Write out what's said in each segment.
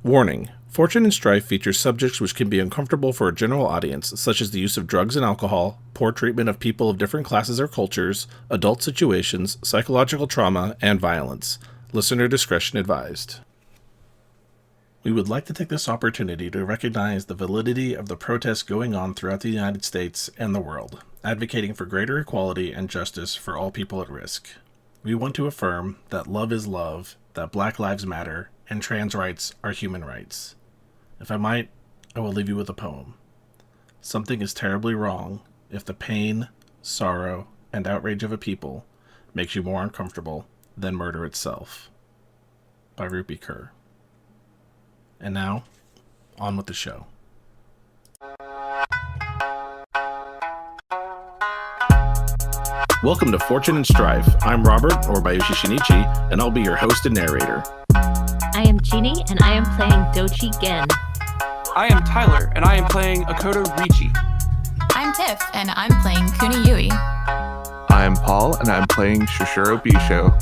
Warning. Fortune and Strife features subjects which can be uncomfortable for a general audience, such as the use of drugs and alcohol, poor treatment of people of different classes or cultures, adult situations, psychological trauma, and violence. Listener discretion advised. We would like to take this opportunity to recognize the validity of the protests going on throughout the United States and the world, advocating for greater equality and justice for all people at risk. We want to affirm that love is love, that Black Lives Matter, and trans rights are human rights. If I might, I will leave you with a poem. Something is terribly wrong if the pain, sorrow, and outrage of a people makes you more uncomfortable than murder itself. By Rupi Kaur. And now, on with the show. Welcome to Fortune and Strife. I'm Robert, or Bayushi Shinichi, and I'll be your host and narrator. I am Jeanne, and I am playing Doji Gen. I am Tyler, and I am playing Akoto Richi. I'm Tiff, and I'm playing Kuni Yui. I am Paul, and I'm playing Shoshiro Bisho.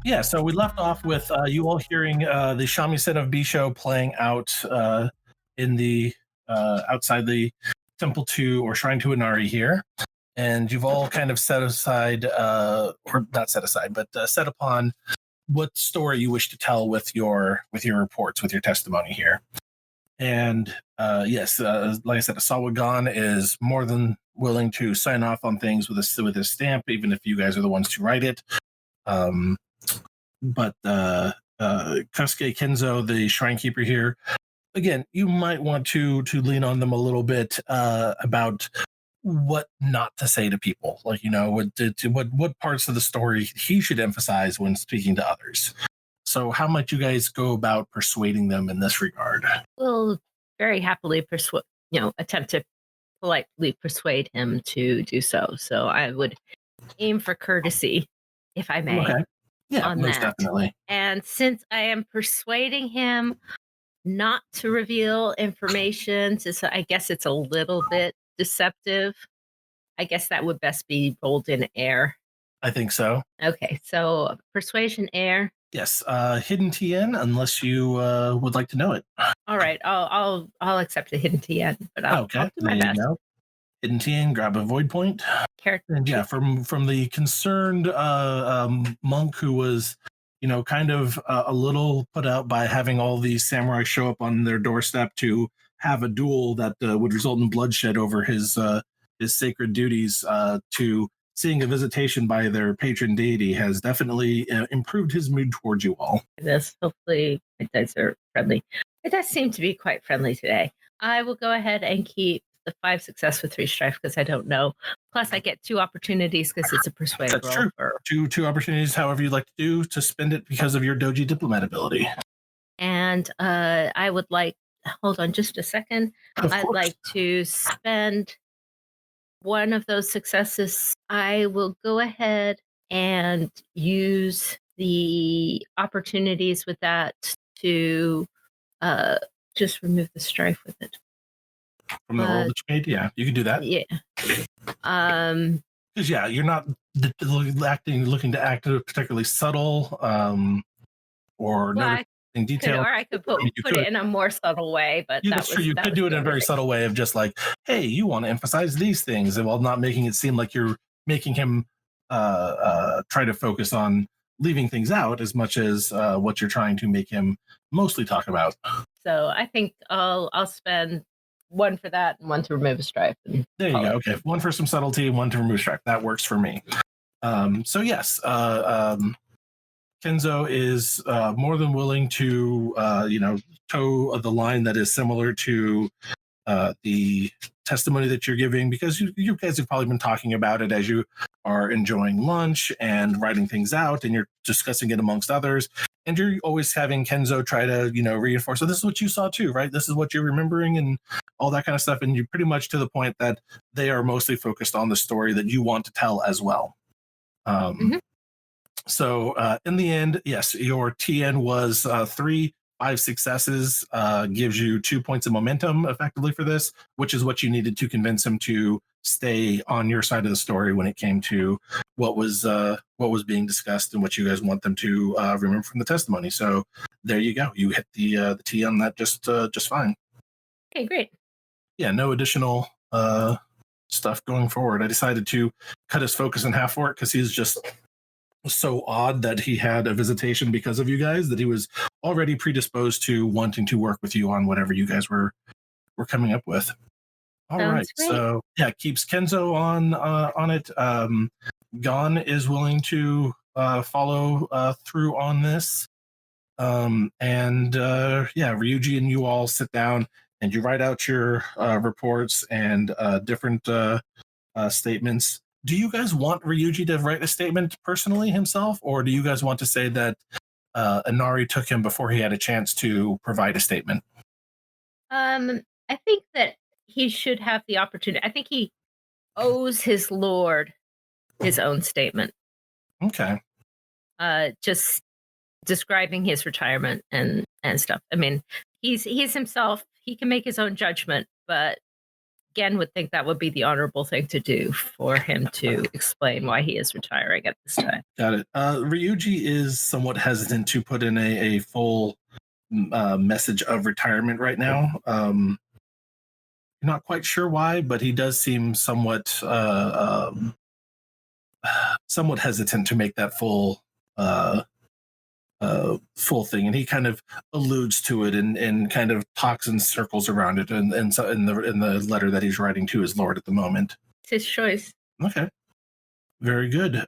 Yeah, so we left off with you all hearing the shamisen of Bisho playing out in the outside the Temple to or Shrine to Inari here, and you've all kind of set aside, or not set aside, but set upon what story you wish to tell with your reports, with your testimony here. And yes, like I said, Asawa Gon is more than willing to sign off on things with his stamp, even if you guys are the ones to write it. But Kasuke Kenzo, the Shrine Keeper here, again, you might want to lean on them a little bit about what not to say to people, like, you know, what parts of the story he should emphasize when speaking to others. So how might you guys go about persuading them in this regard? We'll very happily attempt to politely persuade him to do so. So I would aim for courtesy, if I may. Okay. Yeah, on most that. definitely. And since I am persuading him not to reveal information, I guess it's a little bit deceptive. I guess that would best be rolled in air. I think so. Okay, so persuasion air. Yes, hidden TN, unless you would like to know it. All right, I'll accept a hidden TN, but I'll do my best. Hidden TN, grab a void point. And yeah, from the concerned monk who was, you know, kind of a little put out by having all these samurai show up on their doorstep to have a duel that would result in bloodshed over his sacred duties, to seeing a visitation by their patron deity has definitely improved his mood towards you all. This, hopefully, my dice are friendly. It does seem to be quite friendly today. I will go ahead and keep the 5 success with 3 strife because I don't know. Plus, I get 2 opportunities because it's a persuade roll. That's true. Two opportunities, however you'd like to do, to spend it because of your Doji diplomat ability. And I would like, hold on just a second. I'd like to spend one of those successes. I will go ahead and use the opportunities with that to just remove the strife with it. From the roll that you made? Yeah, you can do that. Yeah. Because, yeah, you're not looking to act particularly subtle or noticing detail. Or I could put it in a more subtle way. But that's true. You could do it in a very subtle way of just like, hey, you want to emphasize these things, and while not making it seem like you're making him try to focus on leaving things out as much as what you're trying to make him mostly talk about. So I think I'll spend 1 for that and 1 to remove a strife. There you go. Okay, 1 for some subtlety, 1 to remove strife. That works for me. So yes, Kenzo is more than willing to toe the line that is similar to the testimony that you're giving, because you guys have probably been talking about it as you are enjoying lunch and writing things out, and you're discussing it amongst others. And you're always having Kenzo try to, reinforce, so this is what you saw too, right? This is what you're remembering and all that kind of stuff. And you're pretty much to the point that they are mostly focused on the story that you want to tell as well. So in the end, yes, your TN was 3. 5 successes gives you 2 points of momentum effectively for this, which is what you needed to convince him to stay on your side of the story when it came to what was being discussed and what you guys want them to remember from the testimony. So there you go. You hit the T on that just fine. Okay, great. Yeah, no additional stuff going forward. I decided to cut his focus in half for it because he's just so odd that he had a visitation because of you guys, that he was already predisposed to wanting to work with you on whatever you guys were coming up with. All Sounds right, great. so yeah, keeps Kenzo on it. Gon is willing to follow through on this. Ryuji and you all sit down and you write out your reports and different statements. Do you guys want Ryuji to write a statement personally himself, or do you guys want to say that Inari took him before he had a chance to provide a statement? I think that he should have the opportunity. I think he owes his lord his own statement. Okay. Just describing his retirement and stuff. I mean, he's himself. He can make his own judgment, but Gen would think that would be the honorable thing to do for him to explain why he is retiring at this time. Got it. Ryuji is somewhat hesitant to put in a full message of retirement right now. Not quite sure why, but he does seem somewhat hesitant to make that full thing, and he kind of alludes to it and kind of talks in circles around it, and so in the letter that he's writing to his lord at the moment. It's his choice. Okay, very good.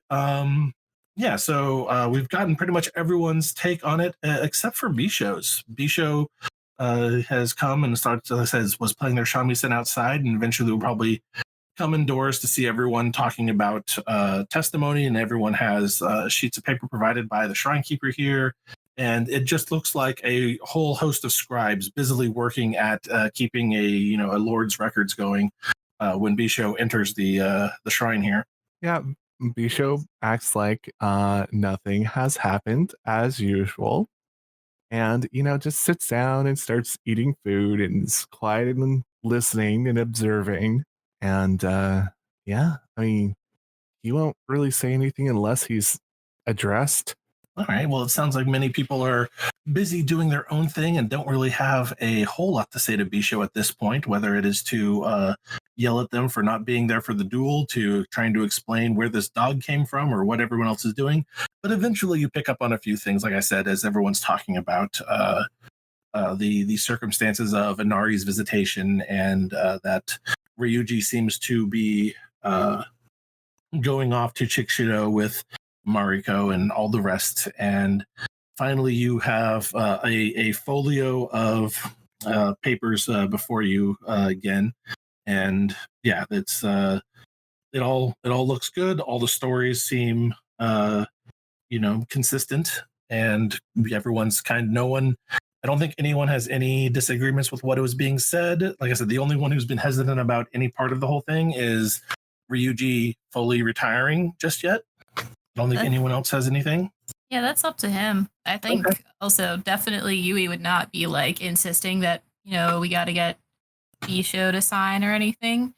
So we've gotten pretty much everyone's take on it except for Bisho's. Bisho has come and was playing their shamisen outside, and eventually will probably come indoors to see everyone talking about testimony, and everyone has sheets of paper provided by the shrine keeper here, and it just looks like a whole host of scribes busily working at keeping a lord's records going when Bisho enters the shrine here. Yeah, Bisho acts like nothing has happened as usual, and just sits down and starts eating food and is quiet and listening and observing. And I mean, he won't really say anything unless he's addressed. All right. Well, it sounds like many people are busy doing their own thing and don't really have a whole lot to say to Bisho at this point, whether it is to yell at them for not being there for the duel, to trying to explain where this dog came from, or what everyone else is doing. But eventually you pick up on a few things, like I said, as everyone's talking about the circumstances of Inari's visitation, and that Ryuji seems to be going off to Chikushiro with Mariko and all the rest. And finally, you have a folio of papers before you again. And yeah, it's it all looks good. All the stories seem consistent, and everyone's I don't think anyone has any disagreements with what was being said. Like I said, the only one who's been hesitant about any part of the whole thing is Ryuji fully retiring just yet. I don't think anyone else has anything. Yeah, that's up to him. I think also definitely Yui would not be like insisting that, we got to get Bisho to sign or anything.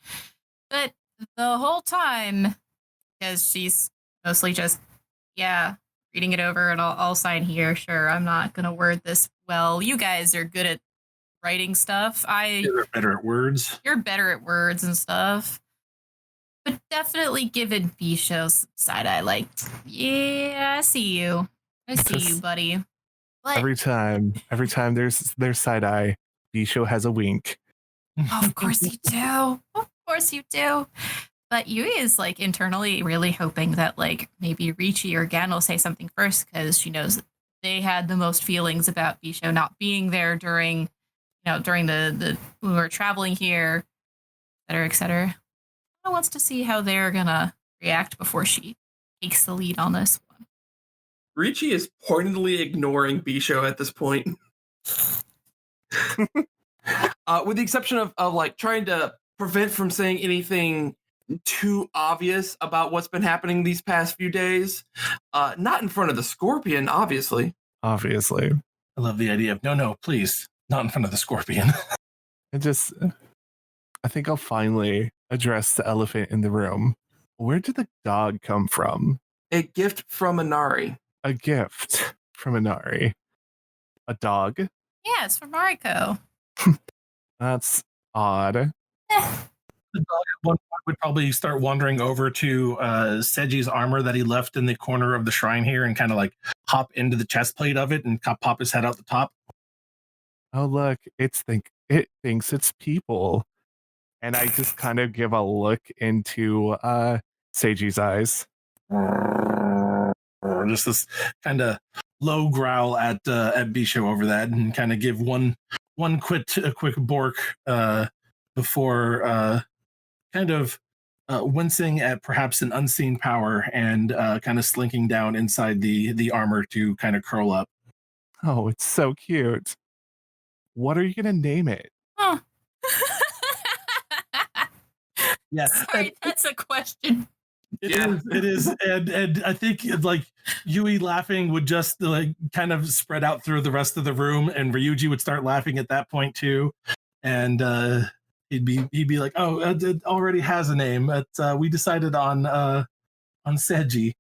But the whole time, because she's mostly just, reading it over, and I'll sign here. Sure, I'm not going to word this well. You guys are good at writing stuff. You're better at words. You're better at words and stuff. But definitely given Bisho's side eye, like, yeah, I see you. I see you, buddy. But Every time there's side eye, Bisho has a wink. of course you do. Of course you do. But Yui is like internally really hoping that like maybe Ricci or Gen will say something first, because she knows that they had the most feelings about Bisho not being there during the when we were traveling here, et cetera. She wants to see how they're gonna react before she takes the lead on this one. Ricci is pointedly ignoring Bisho at this point. With the exception of like trying to prevent from saying anything too obvious about what's been happening these past few days. Not in front of the Scorpion, obviously. Obviously. I love the idea of no, please, not in front of the Scorpion. It just I think I'll finally address the elephant in the room. Where did the dog come from? A gift from Inari. A gift from Inari. A dog? Yeah, it's from Mariko. That's odd. Eh. The dog at one point would probably start wandering over to Seji's armor that he left in the corner of the shrine here and kind of like hop into the chest plate of it and pop his head out the top. Oh, look, it thinks it's people. And I just kind of give a look into Seiji's eyes. Or just this kind of low growl at Bisho over that, and kind of give one quick bork before kind of wincing at perhaps an unseen power and kind of slinking down inside the armor to kind of curl up. Oh, it's so cute. What are you gonna name it? Huh. Yeah, Sorry, that's a question. It is, and I think like Yui laughing would just like kind of spread out through the rest of the room, and Ryuji would start laughing at that point too, and he'd be like, "Oh, it already has a name. But we decided on Seiji."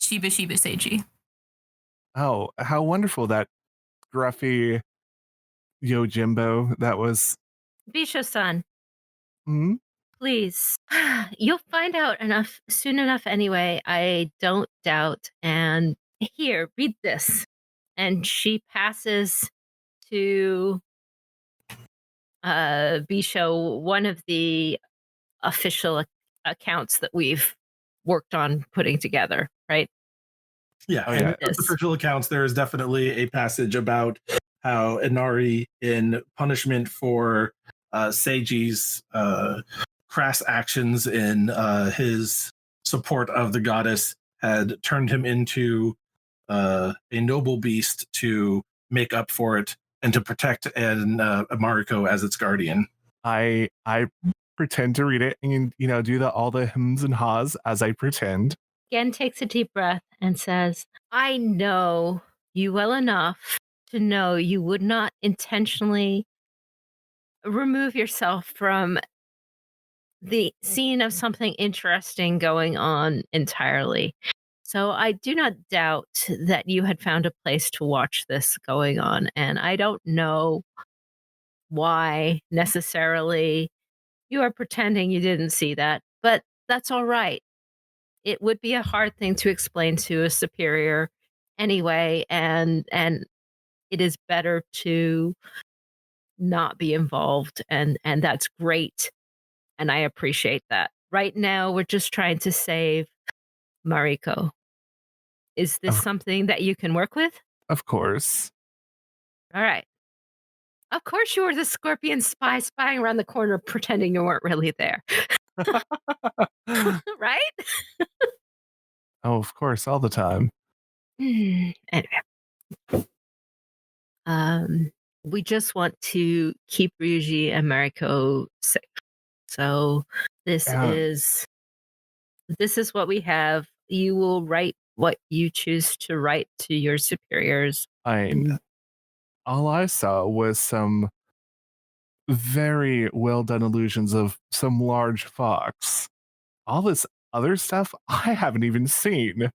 Shiba Seiji. Oh, how wonderful that gruffy Yojimbo that was. Bisho-san, Hmm? please. You'll find out soon enough anyway. I don't doubt. And here, read this. And she passes to Bisho one of the official accounts that we've worked on putting together, right? Yeah, Oh, and yeah. in those official accounts, there is definitely a passage about how Inari, in punishment for Seiji's crass actions in his support of the goddess, had turned him into a noble beast to make up for it and to protect Mariko as its guardian. I pretend to read it and do all the hums and haws as I pretend. Gen takes a deep breath and says, I know you well enough to know you would not intentionally remove yourself from the scene of something interesting going on entirely. So I do not doubt that you had found a place to watch this going on. And I don't know why necessarily you are pretending you didn't see that, but that's all right. It would be a hard thing to explain to a superior anyway, and it is better to not be involved, and that's great, and I appreciate that. Right now, we're just trying to save Mariko. Is this something that you can work with? Of course. All right. Of course, you were the scorpion spy spying around the corner pretending you weren't really there. Right? Oh, of course, all the time. Anyway. We just want to keep Ryuji and Mariko safe. So this is what we have. You will write what you choose to write to your superiors. All I saw was some very well done illusions of some large fox. All this other stuff I haven't even seen.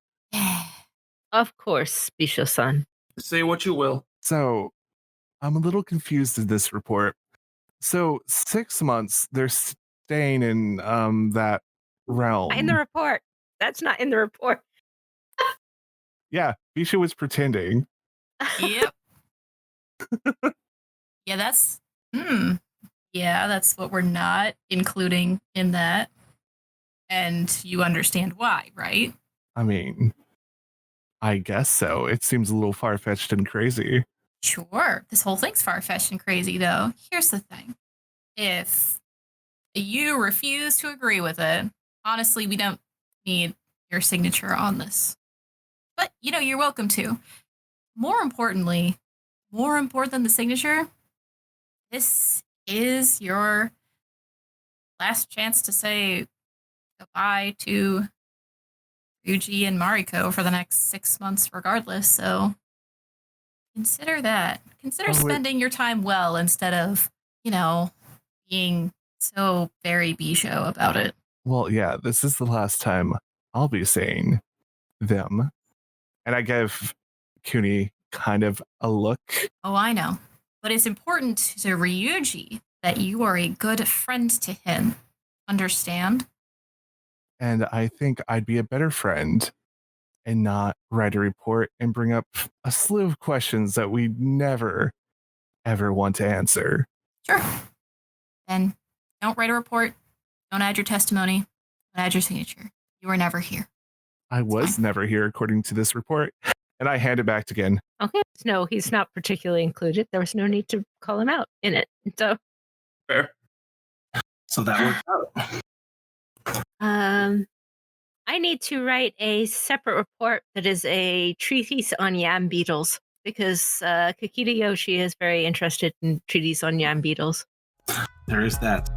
Of course, Bisho-san. Say what you will. So I'm a little confused in this report. So 6 months they're staying in that realm. In the report. That's not in the report. Yeah, Bisha was pretending. Yep. Yeah, that's what we're not including in that. And you understand why, right? I mean, I guess so. It seems a little far-fetched and crazy. Sure. This whole thing's far-fetched and crazy, though. Here's the thing. If you refuse to agree with it, honestly, we don't need your signature on this. But, you're welcome to. More important than the signature, this is your last chance to say goodbye to Ryuji and Mariko for the next 6 months regardless, so consider that. Consider spending your time well instead of, being so very Bisho about it. Well, yeah, this is the last time I'll be saying them. And I give Kuni kind of a look. Oh, I know. But it's important to Ryuji that you are a good friend to him. Understand? And I think I'd be a better friend and not write a report and bring up a slew of questions that we never, ever want to answer. Sure. Then don't write a report. Don't add your testimony. Don't add your signature. You were never here. I was never here, according to this report. And I hand it back to Gen. Okay. No, he's not particularly included. There was no need to call him out in it. So Fair. So that worked out. I need to write a separate report that is a treatise on yam beetles because Kakita Yoshi is very interested in treatise on yam beetles. There is that.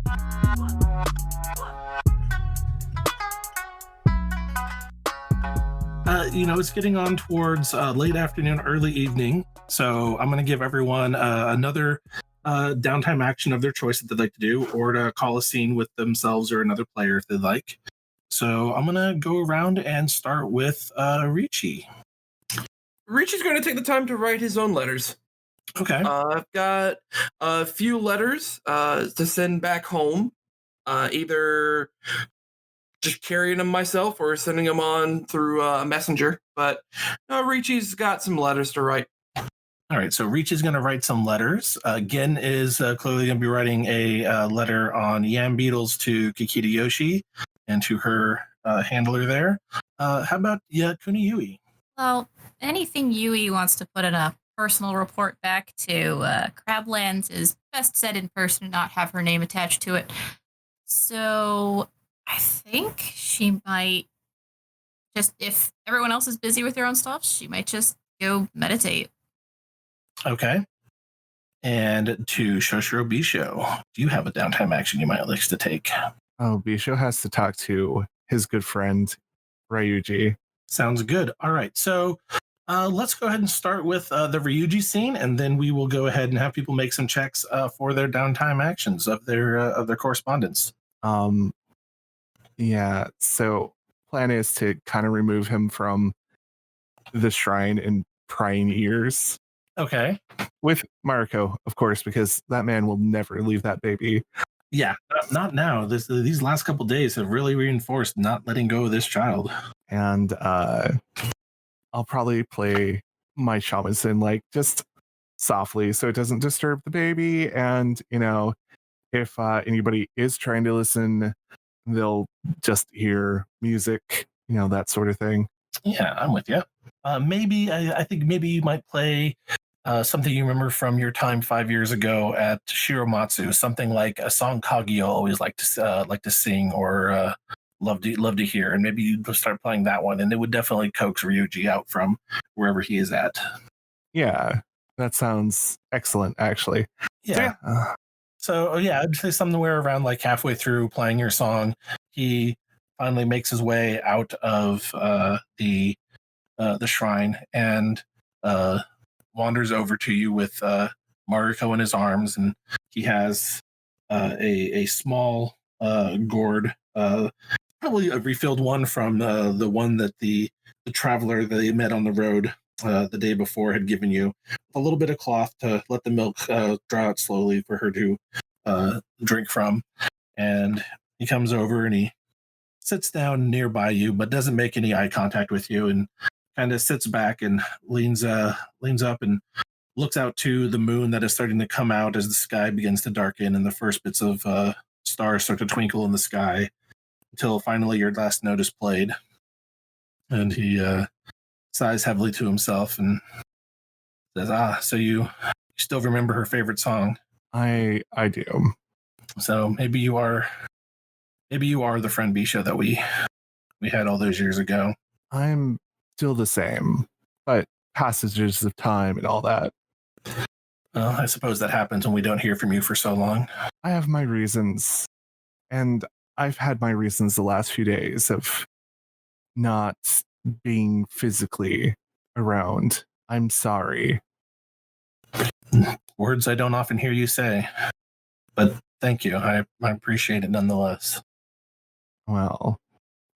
It's getting on towards late afternoon, early evening. So I'm going to give everyone another downtime action of their choice that they'd like to do, or to call a scene with themselves or another player if they'd like. So I'm going to go around and start with Ricci. Ricci's going to take the time to write his own letters. Okay. I've got a few letters to send back home, either just carrying them myself or sending them on through a messenger. But Ricci's got some letters to write. All right, so Ricci's going to write some letters. Gen is clearly going to be writing a letter on yam beetles to Kakita Yoshi and to her handler there. How about Kuni Yui? Well, anything Yui wants to put in a personal report back to Crablands is best said in person and not have her name attached to it. So I think she might just, if everyone else is busy with their own stuff, she might just go meditate. Okay. And to Shoshiro Bisho, do you have a downtime action you might like to take? Oh, Bisho has to talk to his good friend, Ryuji. Sounds good. All right. So let's go ahead and start with the Ryuji scene, and then we will go ahead and have people make some checks for their downtime actions of their correspondence. Yeah, so plan is to kind of remove him from the shrine and prying ears. Okay. With Mariko, of course, because that man will never leave that baby. Yeah, not now. These last couple days have really reinforced not letting go of this child. And I'll probably play my shamisen like just softly so it doesn't disturb the baby. And, if anybody is trying to listen, they'll just hear music, that sort of thing. Yeah, I'm with you. Maybe I think maybe you might play something you remember from your time 5 years ago at Shiromatsu, something like a song Kaguya always like to sing or love to hear, and maybe you start playing that one, and it would definitely coax Ryuji out from wherever he is at. Yeah, that sounds excellent, actually. Yeah. So I'd say somewhere around like halfway through playing your song, he finally makes his way out of the shrine and wanders over to you with Mariko in his arms, and he has a small gourd, probably a refilled one from the one that the traveler that they met on the road the day before had given you, a little bit of cloth to let the milk draw out slowly for her to drink from. And he comes over and he sits down nearby you, but doesn't make any eye contact with you, and kind of sits back and leans up and looks out to the moon that is starting to come out as the sky begins to darken and the first bits of stars start to twinkle in the sky, until finally your last note is played. And he sighs heavily to himself and says, so you still remember her favorite song? I do. So maybe you are the friend Bisha that we had all those years ago. I'm still the same, but passages of time and all that. Well, I suppose that happens when we don't hear from you for so long. I have my reasons, and I've had my reasons the last few days of not being physically around. I'm sorry. Words I don't often hear you say, but thank you. I appreciate it nonetheless. Well,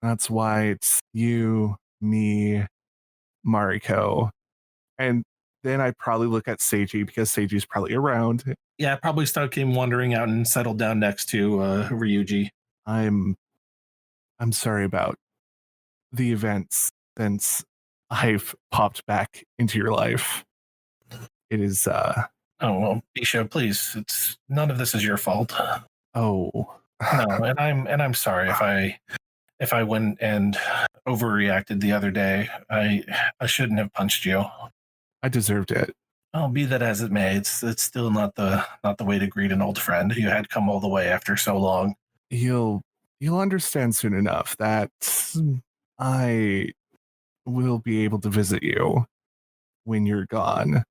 that's why it's you, me, Mariko. And then I probably look at Seiji because Seiji's probably around. Yeah, I probably came wandering out and settled down next to Ryuji. I'm sorry about the events since I've popped back into your life. It is Oh well, Bisho, please. It's none of this is your fault. oh No, and I'm sorry if I went and overreacted the other day. I shouldn't have punched you. I deserved it. Oh, be that as it may, it's still not the way to greet an old friend. You had come all the way after so long. You'll understand soon enough that I will be able to visit you when you're gone.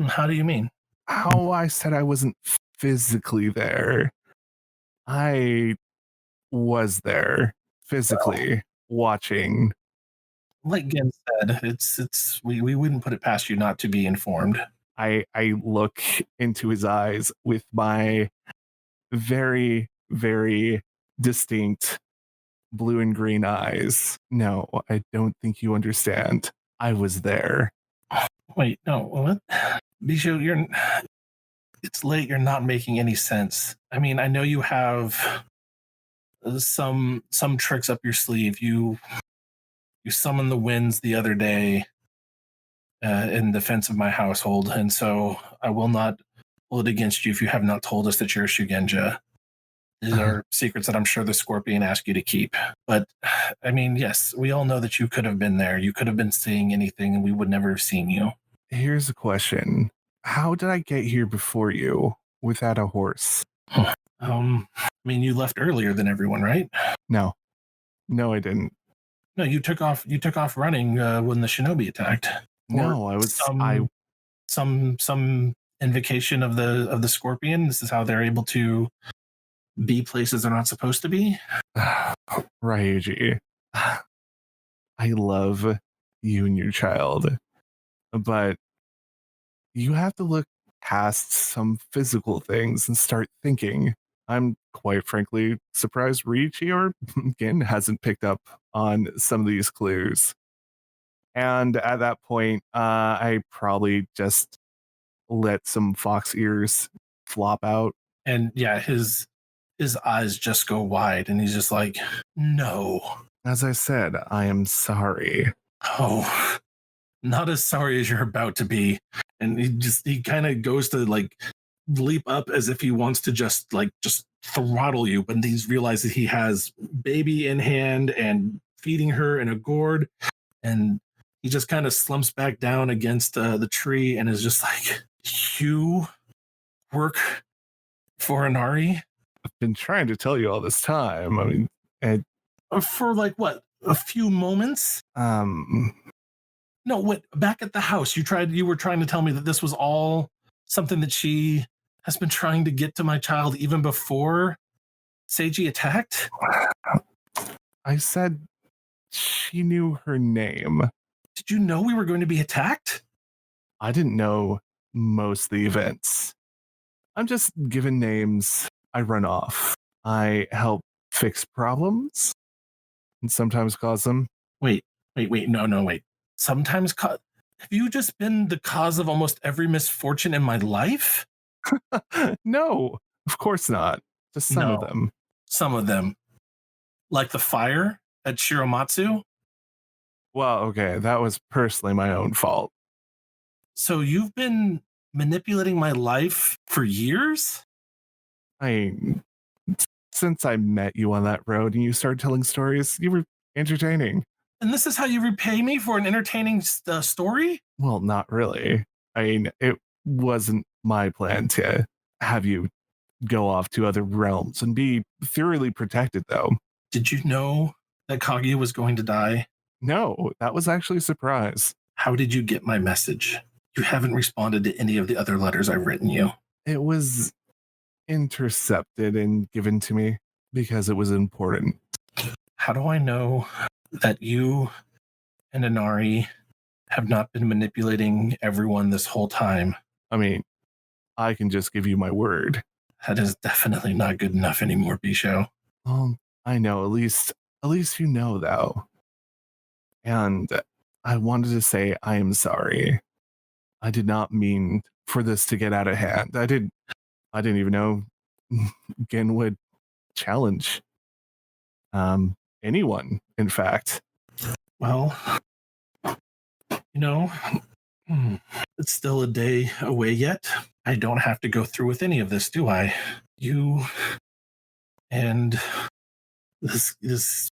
How do you mean? How I said I wasn't physically there. I was there physically watching. Like Gen said, it's we wouldn't put it past you not to be informed. I look into his eyes with my very, very distinct blue and green eyes. No, I don't think you understand. I was there. Wait, no, what? Bijou, it's late. You're not making any sense. I mean, I know you have some tricks up your sleeve. You summoned the winds the other day in defense of my household, and so I will not hold it against you if you have not told us that you're a Shugenja. These are secrets that I'm sure the Scorpion asked you to keep. But, I mean, yes, we all know that you could have been there. You could have been seeing anything, and we would never have seen you. Here's a question. How did I get here before you without a horse? I mean, you left earlier than everyone, right? No, I didn't. No, you took off running when the shinobi attacked. No, I was some invocation of the Scorpion. This is how they're able to be places they're not supposed to be. Ryuji, I love you and your child, but you have to look past some physical things and start thinking. I'm quite frankly surprised Ryuji or Gin hasn't picked up on some of these clues. And at that point, I probably just let some fox ears flop out. And yeah, his eyes just go wide, and he's just like, no. As I said, I am sorry. Oh, not as sorry as you're about to be. And he kind of goes to like leap up as if he wants to just throttle you, but he's realized that he has baby in hand and feeding her in a gourd, and he just kind of slumps back down against the tree and is just like, you work for Inari? I've been trying to tell you all this time. I mean, for like what, a few moments? No, what? Back at the house, you were trying to tell me that this was all something that she has been trying to get to my child even before Seiji attacked? I said she knew her name. Did you know we were going to be attacked? I didn't know most of the events. I'm just given names. I run off. I help fix problems and sometimes cause them. Wait. No, wait. Sometimes have you just been the cause of almost every misfortune in my life? No, of course not. Just some of them. Some of them. Like the fire at Shiromatsu? Well, okay, that was personally my own fault. So you've been manipulating my life for years? Since I met you on that road and you started telling stories, you were entertaining. And this is how you repay me for an entertaining story? Well, not really. I mean, it wasn't my plan to have you go off to other realms and be thoroughly protected, though. Did you know that Kaguya was going to die? No, that was actually a surprise. How did you get my message? You haven't responded to any of the other letters I've written you. It was intercepted and given to me because it was important. How do I know that you and Inari have not been manipulating everyone this whole time? I mean, I can just give you my word. That is definitely not good enough anymore, Bisho. I know. At least you know, though. And I wanted to say I am sorry. I did not mean for this to get out of hand. I didn't even know Gen would challenge anyone, in fact. Well, it's still a day away yet. I don't have to go through with any of this, do I? You and this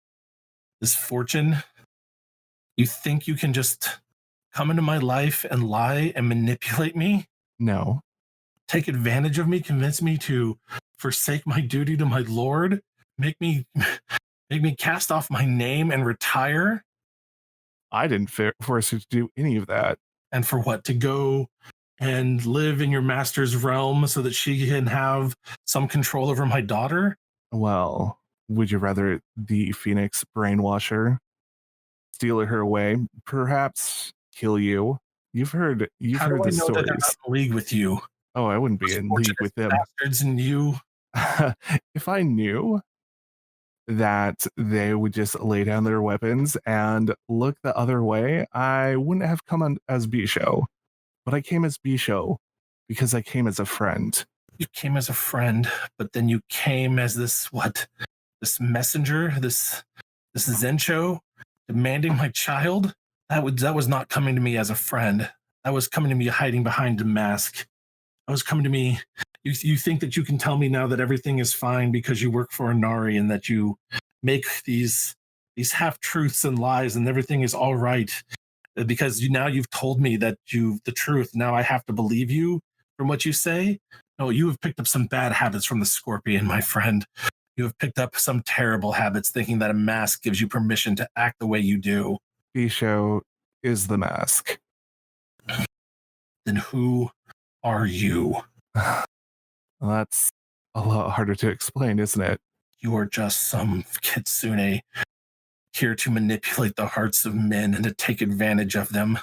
fortune, you think you can just come into my life and lie and manipulate me? No. Take advantage of me, convince me to forsake my duty to my lord, make me cast off my name and retire? I didn't force you to do any of that. And for what? To go and live in your master's realm so that she can have some control over my daughter? Well, would you rather the Phoenix brainwasher steal her away, perhaps kill you? You've heard the How do I know stories. that they're not in league with you? Oh, I wouldn't be in league with them. Bastards and you. If I knew that they would just lay down their weapons and look the other way, I wouldn't have come on as Bisho. But I came as Bisho because I came as a friend. You came as a friend, but then you came as this messenger, this Zencho, demanding my child? That was not coming to me as a friend. That was coming to me hiding behind a mask. That was coming to me. You think that you can tell me now that everything is fine because you work for Inari and that you make these half-truths and lies and everything is all right because you've told me that the truth. Now I have to believe you from what you say? No, you have picked up some bad habits from the Scorpion, my friend. You have picked up some terrible habits thinking that a mask gives you permission to act the way you do. Bisho is the mask. Then who are you? Well, that's a lot harder to explain, isn't it? You are just some kitsune here to manipulate the hearts of men and to take advantage of them.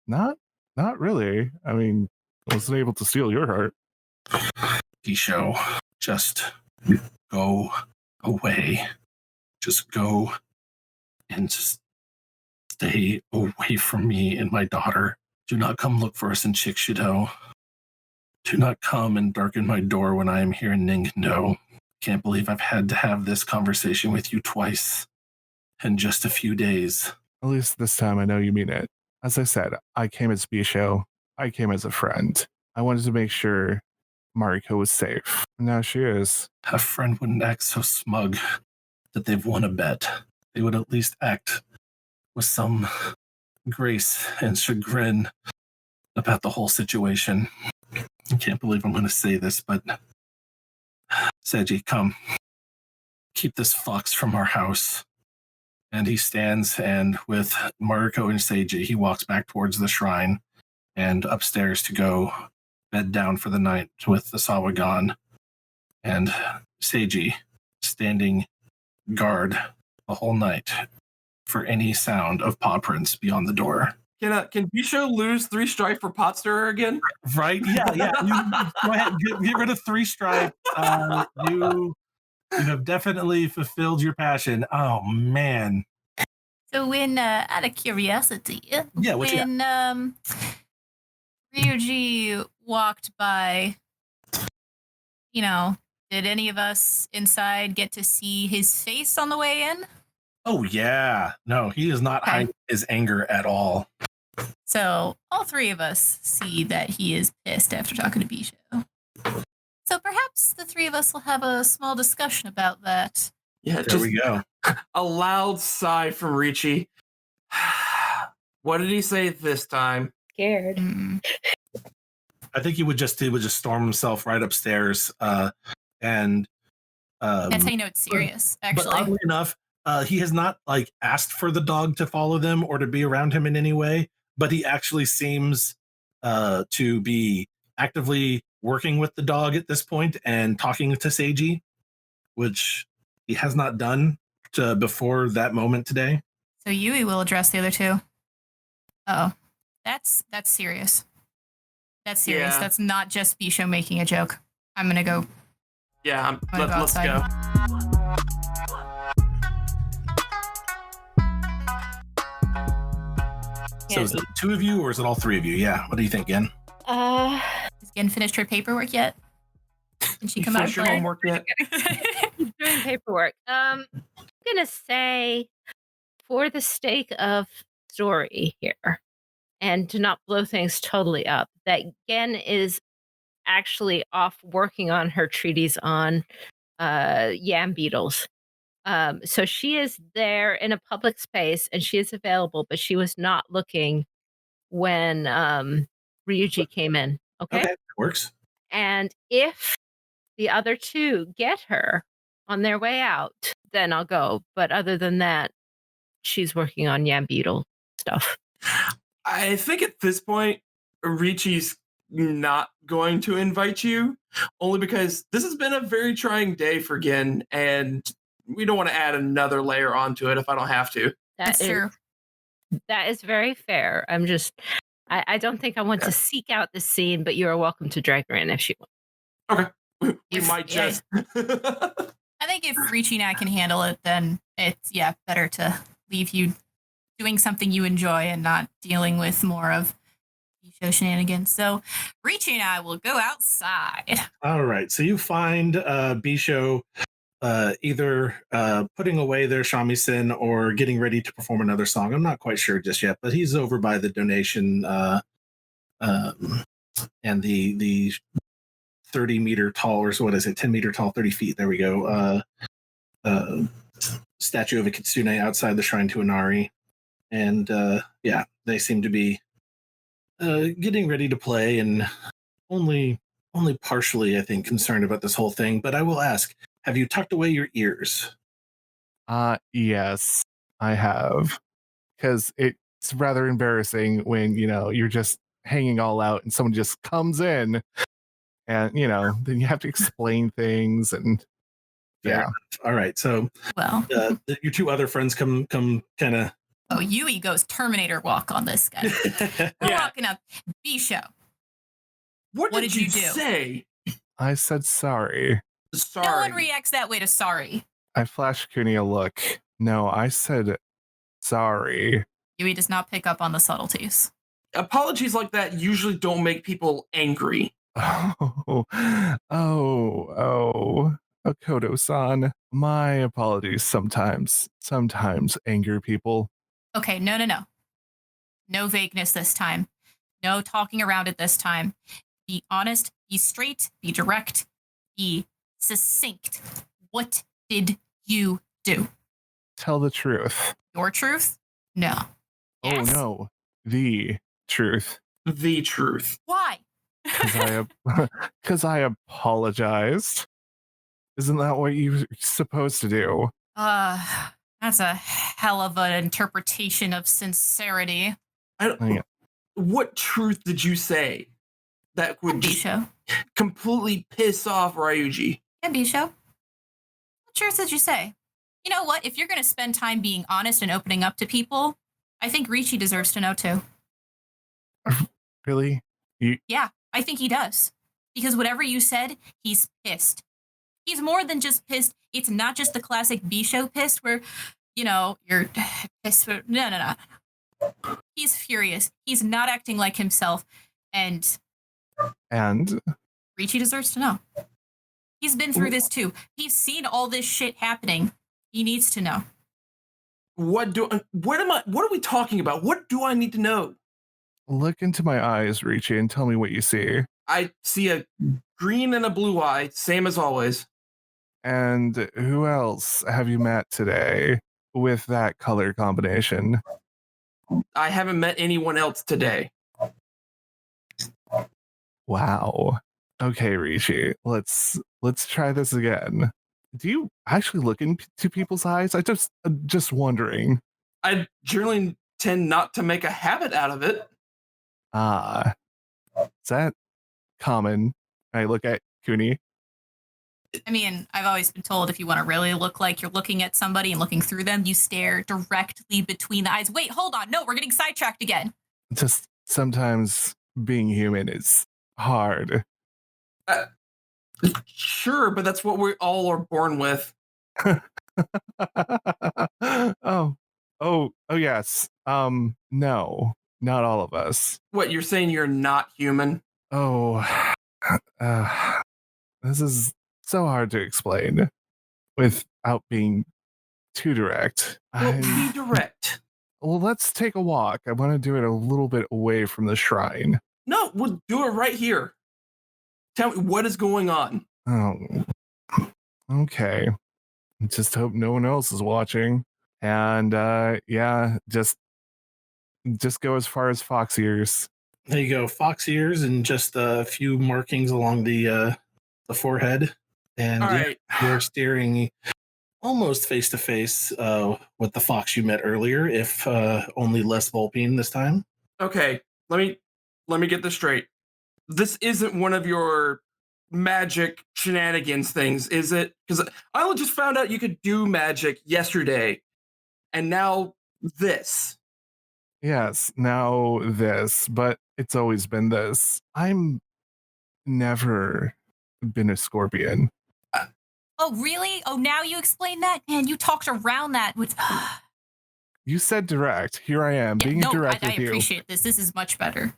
Not really. I mean, I wasn't able to steal your heart. Bisho, just go away. Just go and just stay away from me and my daughter. Do not come look for us in Chikshido. Do not come and darken my door when I am here in Ningendo. Can't believe I've had to have this conversation with you twice in just a few days. At least this time I know you mean it. As I said, I came as Bisho. I came as a friend. I wanted to make sure Mariko was safe. Now she is. A friend wouldn't act so smug that they've won a bet. They would at least act with some grace and chagrin about the whole situation. I can't believe I'm going to say this, but Seiji, come. Keep this fox from our house. And he stands, and with Mariko and Seiji, he walks back towards the shrine and upstairs to go bed down for the night with the Sawagan. And Seiji standing guard the whole night for any sound of paw prints beyond the door. Can Bisho lose 3 strife for pot stirrer again? Right? Yeah. You go ahead, get rid of 3 stripe. You have definitely fulfilled your passion. Oh man. So when out of curiosity, Yeah, when Ryuji walked by, did any of us inside get to see his face on the way in? Oh yeah. No, he is not hiding his anger at all. So all 3 of us see that he is pissed after talking to Bisho. So perhaps the 3 of us will have a small discussion about that. Yeah, There we go. A loud sigh from Richie. What did he say this time? Scared. I think he would just storm himself right upstairs. And That's how you know it's serious, actually. But oddly enough, he has not asked for the dog to follow them or to be around him in any way, but he actually seems to be actively working with the dog at this point and talking to Seiji, which he has not done before that moment today. So Yui will address the other 2. Oh, that's serious. That's serious. Yeah. That's not just Bisho making a joke. I'm gonna go. Yeah, Wanna go let's outside? go. So is it two of you or is it all three of you? Yeah. What do you think, Gen? Uh, Has Gen finished her paperwork yet? Can she You come out finish and your play? homework yet? He's doing paperwork. I'm gonna say, for the sake of story here, and to not blow things totally up, that Gen is actually off working on her treatise on yam beetles. So she is there in a public space and she is available, but she was not looking when Ryuji came in. Okay. Works. And if the other two get her on their way out, then I'll go. But other than that, she's working on yam beetle stuff. I think at this point, Richi's not going to invite you, only because this has been a very trying day for Gen, and we don't want to add another layer onto it if I don't have to. That's true. That is very fair. I don't think I want to seek out the scene, but you are welcome to drag her in if she wants. Okay. We might just. I think if Richi and I can handle it, then it's better to leave you doing something you enjoy and not dealing with more of show shenanigans. So Richi and I will go outside. All right. So you find Bisho either putting away their shamisen or getting ready to perform another song. I'm not quite sure just yet, but he's over by the donation and the 30 meter tall, or so what is it, 10 meter tall, 30 feet, there we go, statue of a kitsune outside the shrine to Inari. And they seem to be getting ready to play and only partially, I think, concerned about this whole thing. But I will ask, have you tucked away your ears? Yes, I have. Because it's rather embarrassing when, you're just hanging all out and someone just comes in and, then you have to explain things and Fair enough. All right. So your two other friends come kind of. Oh, Yui goes Terminator walk on this guy. We're walking up. Bisho. What did you do? Say? I said sorry. Sorry. No one reacts that way to sorry. I flashed Cooney a look. No, I said sorry. Yui does not pick up on the subtleties. Apologies like that usually don't make people angry. Oh, Akoto-san. My apologies sometimes anger people. Okay, no. No vagueness this time. No talking around it this time. Be honest, be straight, be direct, be succinct. What did you do? Tell the truth. Your truth? No. Yes? Oh no, the truth. The truth. Why? Because I apologized. Isn't that what you're supposed to do? That's a hell of an interpretation of sincerity. What truth did you say that would Bisho. completely piss off Ryuji? Yeah, Bisho. What truth did you say? You know what? If you're going to spend time being honest and opening up to people, I think Richi deserves to know too. Really? Yeah, I think he does. Because whatever you said, he's pissed. He's more than just pissed. It's not just the classic Bisho pissed where, you're pissed. No. He's furious. He's not acting like himself. And Richi deserves to know. He's been through this too. He's seen all this shit happening. He needs to know. What are we talking about? What do I need to know? Look into my eyes, Richi, and tell me what you see. I see a green and a blue eye, same as always. And who else have you met today with that color combination? I haven't met anyone else today. Wow. Okay, Richi, let's try this again. Do you actually look into people's eyes? I'm just wondering. I generally tend not to make a habit out of it. Is that common? I look at Cooney. I mean, I've always been told if you want to really look like you're looking at somebody and looking through them, you stare directly between the eyes. Wait, hold on. No, we're getting sidetracked again. Just sometimes being human is hard. Sure, but that's what we all are born with. Oh, yes. No, not all of us. What, you're saying you're not human? Oh, this is so hard to explain without being too direct. Well, be direct. Well, let's take a walk. I want to do it a little bit away from the shrine. No, we'll do it right here. Tell me, what is going on? Oh, okay. Just hope no one else is watching. And yeah, just go as far as fox ears. There you go, fox ears and just a few markings along the forehead, and All right. you're staring almost face to face with the fox you met earlier, if only less Vulpine this time. Okay, let me get this straight. This isn't one of your magic shenanigans things, is it? Because I just found out you could do magic yesterday, and now this. Yes, now this, but it's always been this. I'm never been a scorpion. Oh, really? Oh, now you explain that? Man, you talked around that with. You said direct. Here I am, being direct I with you. appreciate this. This is much better.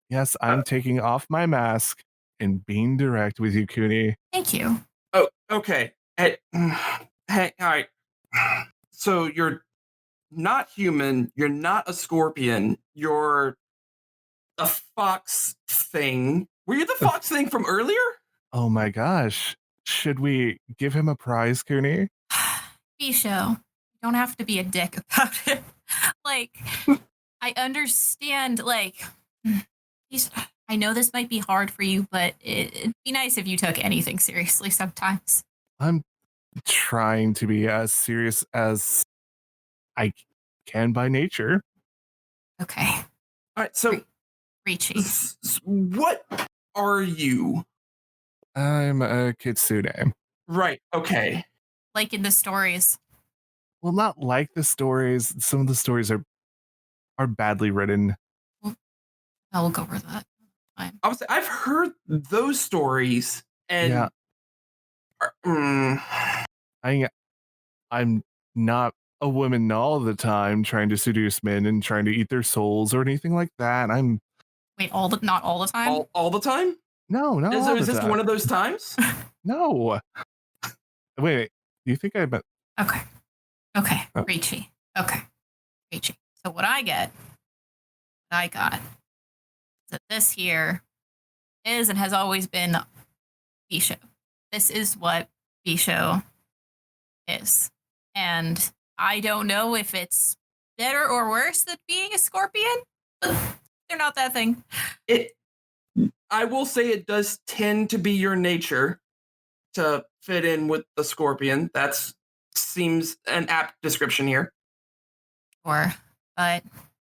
Yes, I'm taking off my mask and being direct with you, Cooney. Thank you. Oh, okay. Hey, all right. So you're not human. You're not a scorpion. You're a fox thing. Were you the fox thing from earlier? Oh my gosh. Should we give him a prize, Cooney? Bisho, you don't have to be a dick about it. Like, I understand, like, I know this might be hard for you, but it'd be nice if you took anything seriously sometimes. I'm trying to be as serious as I can by nature. Okay. All right, so Richie. What are you? I'm a kitsune. Right, okay. Like in the stories. Well, not like the stories. Some of the stories are badly written. I will go over that. Fine. I've heard those stories, and I'm not a woman all the time trying to seduce men and trying to eat their souls or anything like that. Wait, not all the time? All the time? No, not all the Is this time. one of those times? No. Wait, you think I bet? Okay. Oh. Richie. Okay. Richie. So what I got is that this here is and has always been Bisho. This is what Bisho is. And I don't know if it's better or worse than being a scorpion, but they're not that thing. I will say it does tend to be your nature to fit in with the scorpion. That seems an apt description here. Sure. But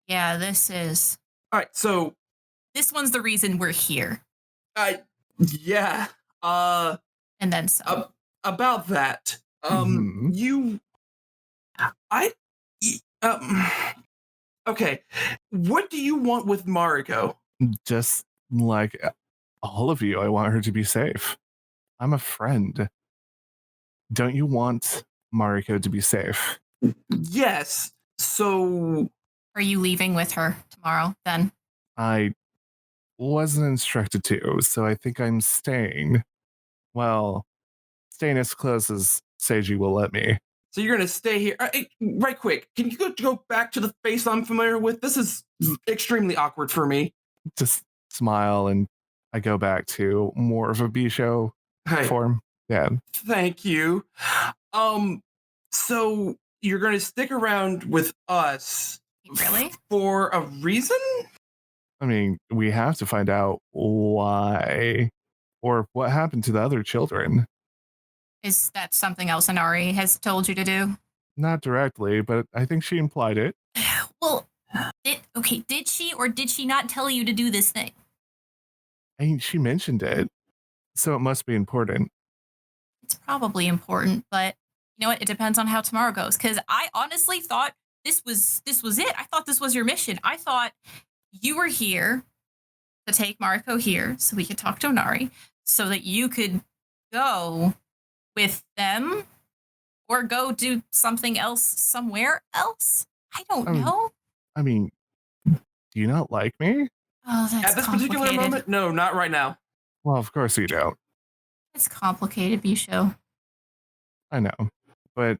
yeah, this is. All right, so. This one's the reason we're here. Yeah. And then some. About that. Okay. What do you want with Mariko? Just like all of you, I want her to be safe. I'm a friend. Don't you want Mariko to be safe? Yes. So. Are you leaving with her tomorrow then? I wasn't instructed to, so I think I'm staying. Well, staying as close as Seiji will let me. So you're going to stay here. Right quick, can you go back to the face I'm familiar with? This is extremely awkward for me. Just smile and I go back to more of a Bisho form. Yeah. Thank you. So you're going to stick around with us. Really? For a reason? I mean, we have to find out why or what happened to the other children. Is that something else Inari has told you to do? Not directly, but I think she implied it. Well, did she or did she not tell you to do this thing? I mean, she mentioned it, so it must be important. It's probably important, but you know what? It depends on how tomorrow goes, because I honestly thought this was it. I thought this was your mission. I thought you were here to take Mariko here so we could talk to Inari, so that you could go with them or go do something else somewhere else. I don't know. I mean, do you not like me? Oh, that's At this particular moment, no, not right now. Well, of course you don't. It's complicated, Bisho. I know. But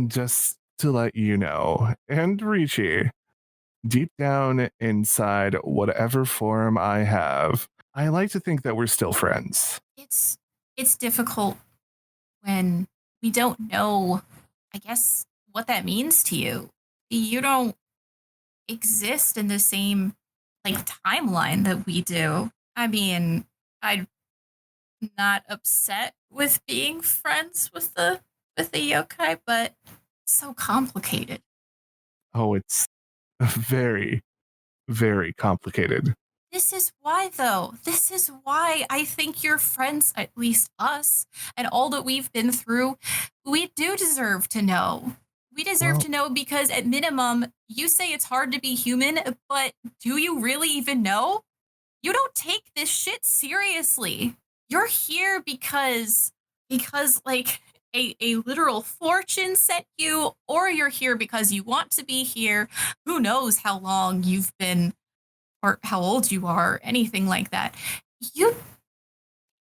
just to let you know, and Ricci, deep down inside whatever form I have, I like to think that we're still friends. It's difficult when we don't know, I guess, what that means to you. You don't exist in the same timeline that we do. I mean, I'm not upset with being friends with the yokai, but it's so complicated. Oh, it's very, very complicated. This is why, though. This is why I think your friends, at least us, and all that we've been through, we do deserve to know. We deserve to know because, at minimum, you say it's hard to be human, but do you really even know? You don't take this shit seriously. You're here because a literal fortune sent you, or you're here because you want to be here. Who knows how long you've been or how old you are, anything like that.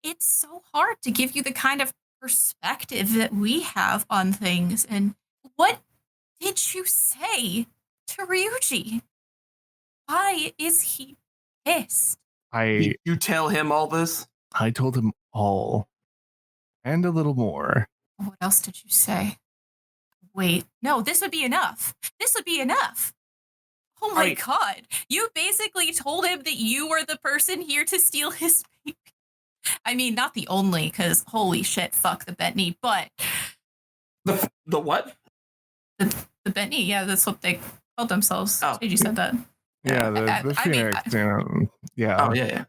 It's so hard to give you the kind of perspective that we have on things. And what did you say to Ryuji? Why is he pissed? You tell him all this? I told him all. And a little more. What else did you say? Wait, no, this would be enough. This would be enough. Oh my God. You basically told him that you were the person here to steal his baby. I mean, not the only, because holy shit, fuck the Bentley, but... The what? The Bentley, yeah, that's what they called themselves. Oh. You said that. Yeah, the Phoenix, yeah. Oh, yeah.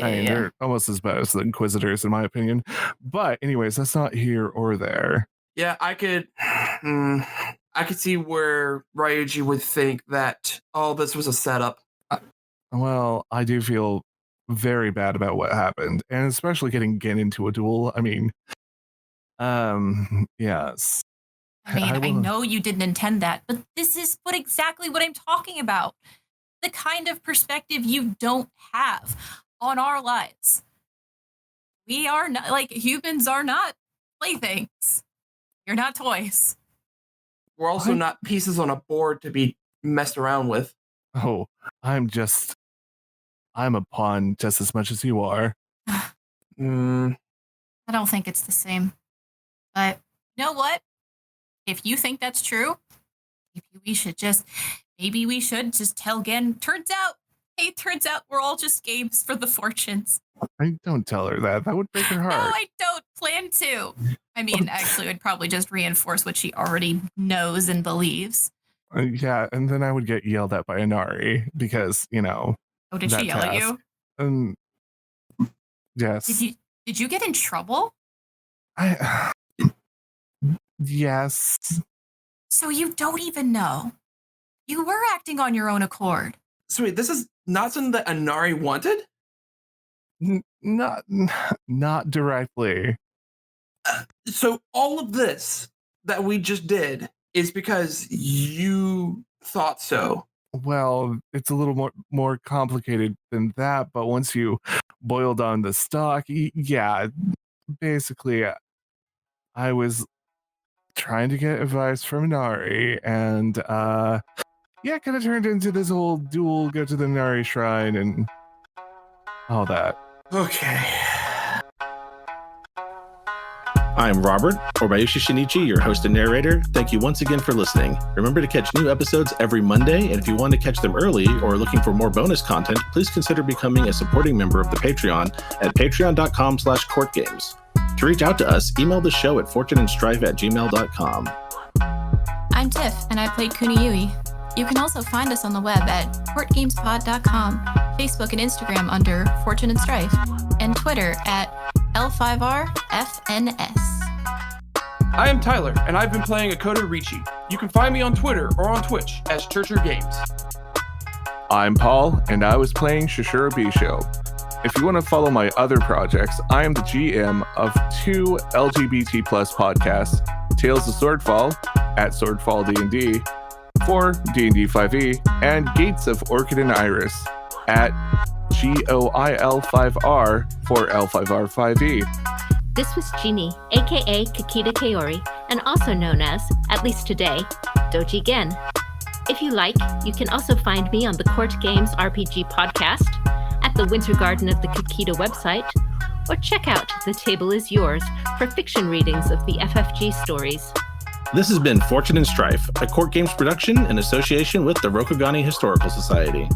I mean, they're almost as bad as the Inquisitors, in my opinion. But anyways, that's not here or there. Yeah, I could see where Ryuji would think that all this was a setup. Well, I do feel very bad about what happened, and especially getting Gen into a duel. I mean, yes. I know you didn't intend that, but this is exactly what I'm talking about. The kind of perspective you don't have on our lives. We are not, humans are not playthings. You're not toys. We're also not pieces on a board to be messed around with. Oh, I'm a pawn just as much as you are. I don't think it's the same. But you know what? If you think that's true, maybe we should just tell Gen. Turns out we're all just games for the fortunes. I don't tell her that. That would break her heart. No, I don't plan to. I mean, actually, it would probably just reinforce what she already knows and believes. Yeah, and then I would get yelled at by Inari because, Oh, did she yell at you? Yes. Did you get in trouble? Yes. So you don't even know. You were acting on your own accord. So wait, this is not something that Inari wanted? Not directly. So all of this that we just did is because you thought so. Well, it's a little more complicated than that, but once you boil down the stock, yeah, basically, I was trying to get advice from Inari, and kind of turned into this whole duel, go to the Inari shrine, and all that. Okay. I'm Robert, or Bayushi Shinichi, your host and narrator. Thank you once again for listening. Remember to catch new episodes every Monday, and if you want to catch them early or are looking for more bonus content, please consider becoming a supporting member of the Patreon at patreon.com/CourtGames. To reach out to us, email the show at fortuneandstrife@gmail.com. I'm Tiff, and I played Kuniyui. You can also find us on the web at courtgamespod.com, Facebook and Instagram under Fortune and Strife, and Twitter at L5R FNS. I am Tyler, and I've been playing Akoda Ricci. You can find me on Twitter or on Twitch as Churcher Games. I'm Paul, and I was playing Shishira Bisho. If you want to follow my other projects, I am the GM of 2 LGBT plus podcasts, Tales of Swordfall at Swordfall D&D for D&D 5e, and Gates of Orchid and Iris at GOIL5R for L5R 5e. This was Jeanne, aka Kakita Kaori, and also known as, at least today, Doji Gen. If you like, you can also find me on the CourtGames RPG podcast, at the Winter Garden of the Kakita website, or check out The Table Is Yours for fiction readings of the FFG stories. This has been Fortune and Strife, a Court Games production in association with the Rokugani Historical Society.